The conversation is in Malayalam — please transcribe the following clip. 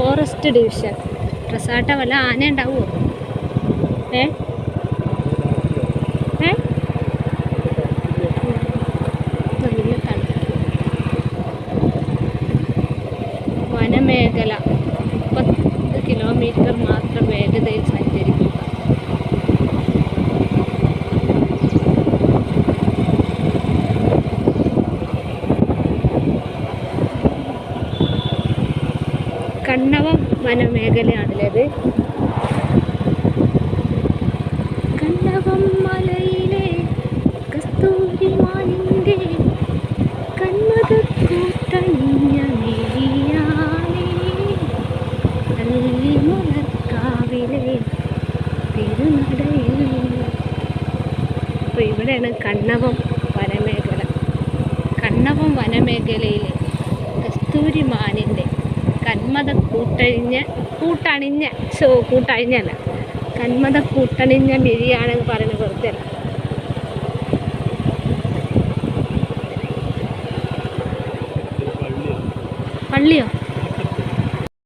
Forest division. ഡ്രസ്സാട്ട വല്ല ആന ഉണ്ടാവുമോ? ഏ ഏ നല്ല തണുപ്പ്. വനമേഖല 30 കിലോമീറ്റർ മാത്രം വേഗതയിൽ സഞ്ചരിക്കുക. കണ്ണവം വനമേഖലയാണല്ലേ അത്. കണ്ണവം മലയിലെ കസ്തൂരിമാനിൻ്റെ കന്മതക്കൂട്ടണിഞ്ഞ മിഴിയാനേ അല്ലിമലർക്കാവിലെ തിരുനടയിൽ. അപ്പോൾ ഇവിടെയാണ് കണ്ണവം വനമേഖല. കണ്ണവം വനമേഖലയിലെ കസ്തൂരിമാനിൻ്റെ കന്മത കൂട്ടണിഞ്ഞല്ല കന്മത കൂട്ടണിഞ്ഞ മിഴിയാണെന്ന് പറയുന്നത് വെറുതെ അല്ല. പള്ളിയോ?